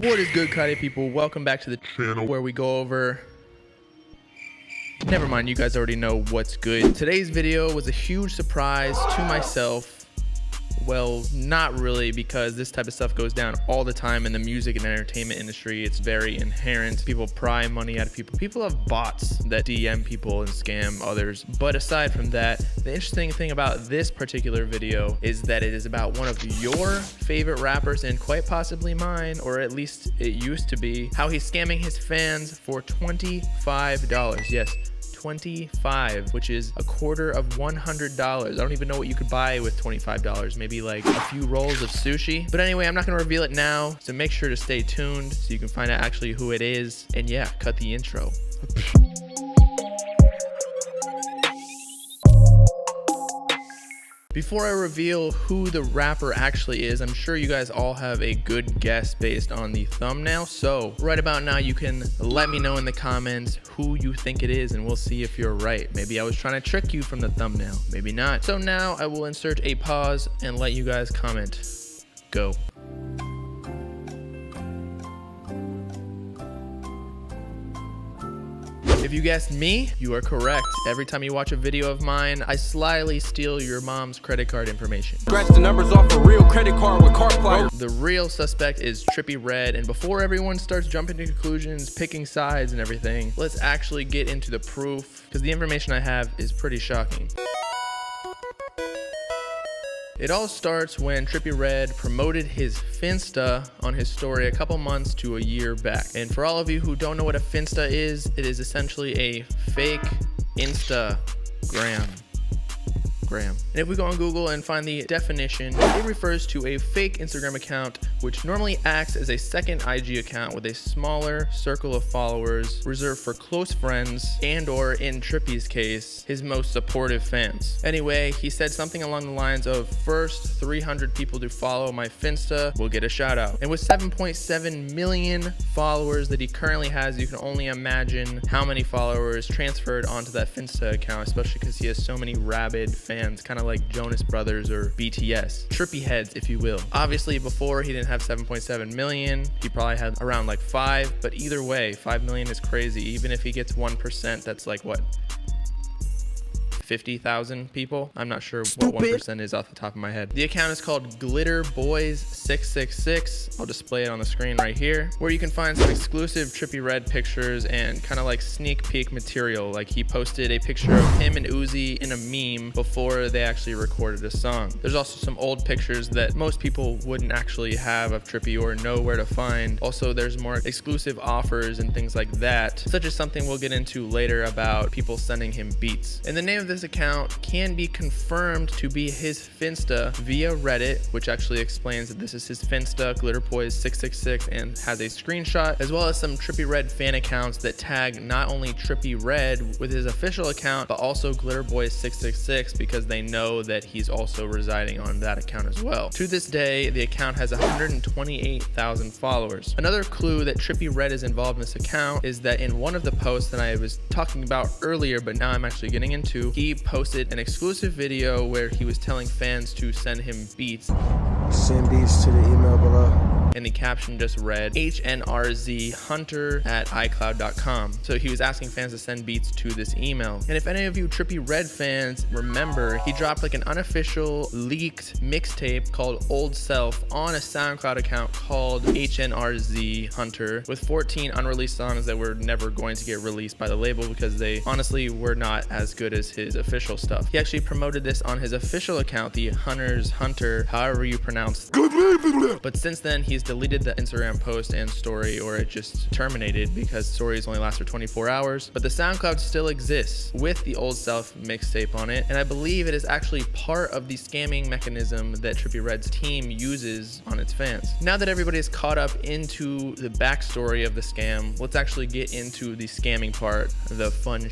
What is good, Kanye people? Welcome back to the channel where we go over... Never mind, you guys already know what's good. Today's video was a huge surprise to myself. Well, not really, because this type of stuff goes down all the time in the music and entertainment industry. It's very inherent. People pry money out of people. People have bots that DM people and scam others. But aside from that, the interesting thing about this particular video is that it is about one of your favorite rappers and quite possibly mine, or at least it used to be, how he's scamming his fans for $25. Yes, 25, which is a quarter of $100. I don't even know what you could buy with $25. Maybe like a few rolls of sushi. But anyway, I'm not going to reveal it now, so make sure to stay tuned so you can find out actually who it is. And yeah, cut the intro. Before I reveal who the rapper actually is, I'm sure you guys all have a good guess based on the thumbnail. So right about now, you can let me know in the comments who you think it is, and we'll see if you're right. Maybe I was trying to trick you from the thumbnail, maybe not. So now I will insert a pause and let you guys comment. Go. If you guessed me, you are correct. Every time you watch a video of mine, I slyly steal your mom's credit card information. Scratch the numbers off a real credit card with card pliers. The real suspect is Trippie Redd, and before everyone starts jumping to conclusions, picking sides and everything, let's actually get into the proof, because the information I have is pretty shocking. It all starts when Trippie Redd promoted his Finsta on his story a couple months to a year back. And for all of you who don't know what a Finsta is, it is essentially a fake Instagram. And if we go on Google and find the definition, it refers to a fake Instagram account which normally acts as a second IG account with a smaller circle of followers reserved for close friends and, or in Trippie's case, his most supportive fans. Anyway, he said something along the lines of, first 300 people to follow my Finsta will get a shout out. And with 7.7 million followers that he currently has, you can only imagine how many followers transferred onto that Finsta account, especially because he has so many rabid fans. Kind of like Jonas Brothers or BTS, Trippie heads, if you will. Obviously, before he didn't have 7.7 million, he probably had around like 5, but either way, 5 million is crazy. Even if he gets 1%, that's like what? 50,000 people. I'm not sure what 1% is off the top of my head. The account is called Glitter Boys 666. I'll display it on the screen right here, where you can find some exclusive Trippie Redd pictures and kind of like sneak peek material. Like he posted a picture of him and Uzi in a meme before they actually recorded a song. There's also some old pictures that most people wouldn't actually have of Trippie or know where to find. Also, there's more exclusive offers and things like that, such as something we'll get into later about people sending him beats. And the name of this account can be confirmed to be his Finsta via Reddit, which actually explains that this is his Finsta, Glitter Boys 666, and has a screenshot, as well as some Trippie Redd fan accounts that tag not only Trippie Redd with his official account, but also Glitter Boys 666 because they know that he's also residing on that account as well. To this day, the account has 128,000 followers. Another clue that Trippie Redd is involved in this account is that in one of the posts that I was talking about earlier, but now I'm actually getting into, he posted an exclusive video where he was telling fans to send him beats. Send beats to the email below. And the caption just read hnrzhunter@icloud.com. So he was asking fans to send beats to this email. And if any of you Trippie Redd fans remember, he dropped like an unofficial leaked mixtape called Old Self on a SoundCloud account called hnrzhunter with 14 unreleased songs that were never going to get released by the label because they honestly were not as good as his official stuff. He actually promoted this on his official account, the Hunter's Hunter, however you pronounce it. But since then, he's deleted the Instagram post and story, or it just terminated because stories only last for 24 hours. But the SoundCloud still exists with the Old Self mixtape on it, and I believe it is actually part of the scamming mechanism that Trippie Redd's team uses on its fans. Now that everybody is caught up into the backstory of the scam, let's actually get into the scamming part, the fun.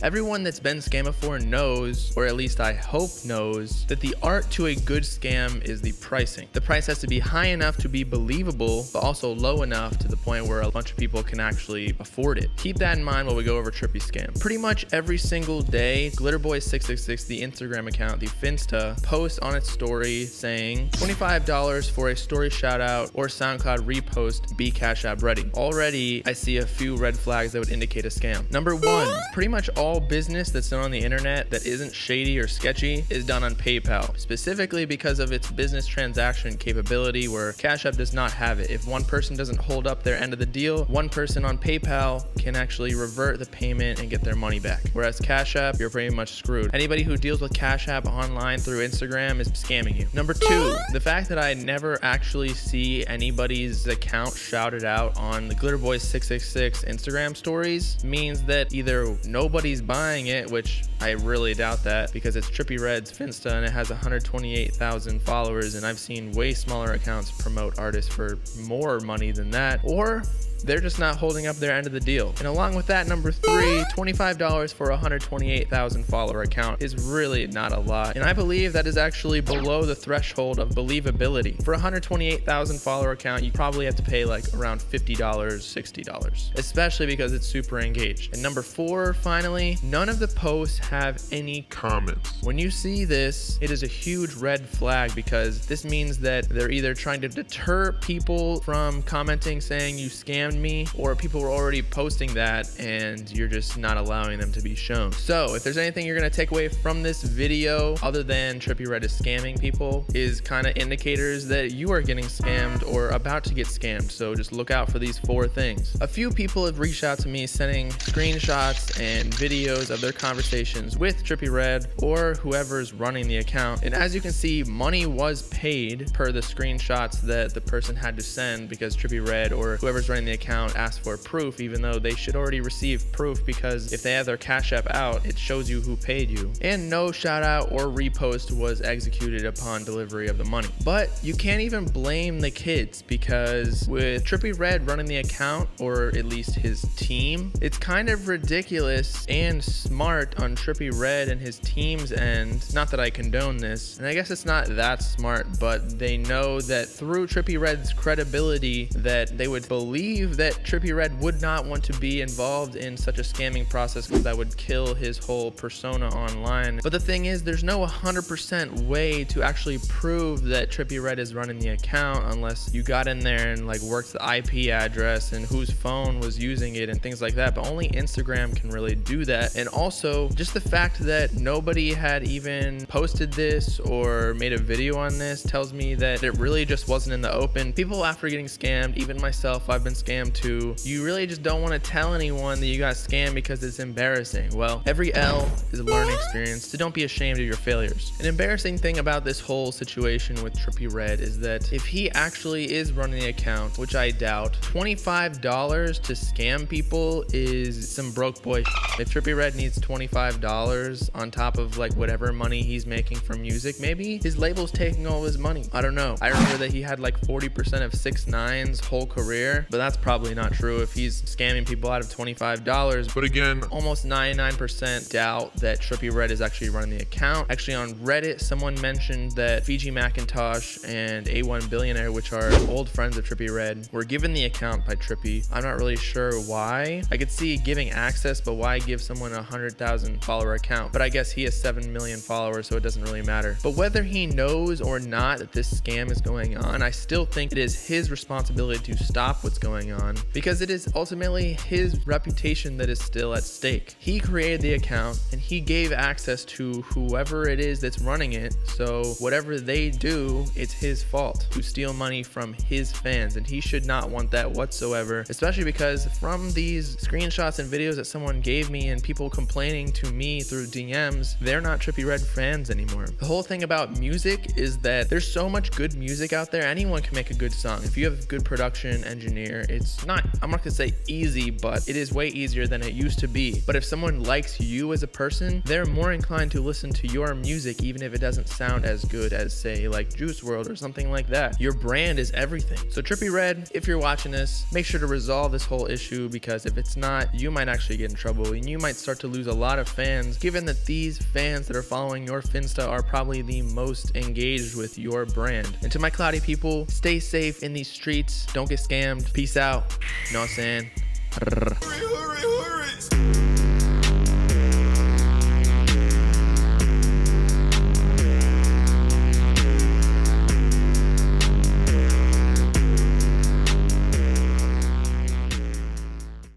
Everyone that's been scammed before knows, or at least I hope knows, that the art to a good scam is the pricing. The price has to be high enough to be believable, but also low enough to the point where a bunch of people can actually afford it. Keep that in mind while we go over Trippie scam. Pretty much every single day, glitterboy666, the Instagram account, the Finsta, posts on its story saying $25 for a story shout out or SoundCloud repost, be Cash App ready. Already, I see a few red flags that would indicate a scam. Number one, pretty much all business that's done on the internet that isn't shady or sketchy is done on PayPal, specifically because of its business transaction capability where Cash App does not have it. If one person doesn't hold up their end of the deal, one person on PayPal can actually revert the payment and get their money back. Whereas Cash App, you're pretty much screwed. Anybody who deals with Cash App online through Instagram is scamming you. Number two, the fact that I never actually see anybody's account shouted out on the glitterboy666 Instagram stories means that either nobody's buying it, which I really doubt that because it's Trippie Red's Finsta and it has 128,000 followers, and I've seen way smaller accounts promote artists for more money than that, or they're just not holding up their end of the deal. And along with that, number three, $25 for a 128,000 follower account is really not a lot. And I believe that is actually below the threshold of believability. For a 128,000 follower account, you probably have to pay like around $50, $60, especially because it's super engaged. And number four, finally, none of the posts have any comments. When you see this, it is a huge red flag because this means that they're either trying to deter people from commenting saying you scammed me, or people were already posting that and you're just not allowing them to be shown. So if there's anything you're gonna take away from this video other than Trippie Red is scamming people, is kind of indicators that you are getting scammed or about to get scammed. So just look out for these four things. A few people have reached out to me sending screenshots and videos of their conversations with Trippie Red or whoever's running the account, and as you can see, money was paid per the screenshots that the person had to send because Trippie Red or whoever's running the account asked for proof, even though they should already receive proof because if they have their Cash App out, it shows you who paid you. And no shout out or repost was executed upon delivery of the money. But you can't even blame the kids because with Trippie Red running the account, or at least his team, it's kind of ridiculous and smart on Trippie Red and his team's end. Not that I condone this, and I guess it's not that smart, but they know that through Trippie Red's credibility that they would believe that Trippie Red would not want to be involved in such a scamming process because that would kill his whole persona online. But the thing is, there's no 100% way to actually prove that Trippie Red is running the account unless you got in there and like worked the IP address and whose phone was using it and things like that. But only Instagram can really do that. And also just the fact that nobody had even posted this or made a video on this tells me that it really just wasn't in the open. People after getting scammed, even myself, I've been scammed too, you really just don't want to tell anyone that you got scammed because it's embarrassing. Well, every L is a learning experience, so don't be ashamed of your failures. An embarrassing thing about this whole situation with Trippie Red is that if he actually is running the account, which I doubt, $25 to scam people is some broke boy shit. If Trippie Red needs $25 on top of like whatever money he's making from music, maybe his label's taking all his money. I don't know. I remember that he had like 40% of 6ix9ine's whole career, but that's probably not true if he's scamming people out of $25. But again, almost 99% doubt that Trippie Red is actually running the account. Actually, on Reddit, someone mentioned that Fiji Macintosh and A1 Billionaire, which are old friends of Trippie Red, were given the account by Trippie. I'm not really sure why. I could see giving access, but why give someone a 100,000 follower account? But I guess he has 7 million followers, so it doesn't really matter. But whether he knows or not that this scam is going on, I still think it is his responsibility to stop what's going on because it is ultimately his reputation that is still at stake. He created the account and he gave access to whoever it is that's running it, so whatever they do, it's his fault to steal money from his fans, and he should not want that whatsoever, especially because from these screenshots and videos that someone gave me and people complaining to me through DMs, they're not Trippie Red fans anymore. The whole thing about music is that there's so much good music out there, anyone can make a good song. If you have a good production engineer, fans. I'm not gonna say easy, but it is way easier than it used to be. But if someone likes you as a person, they're more inclined to listen to your music, even if it doesn't sound as good as, say, like Juice WRLD or something like that. Your brand is everything. So Trippie Redd, if you're watching this, make sure to resolve this whole issue, because if it's not, you might actually get in trouble and you might start to lose a lot of fans, given that these fans that are following your Finsta are probably the most engaged with your brand. And to my cloudy people, stay safe in these streets. Don't get scammed. Peace out. You know what I'm saying?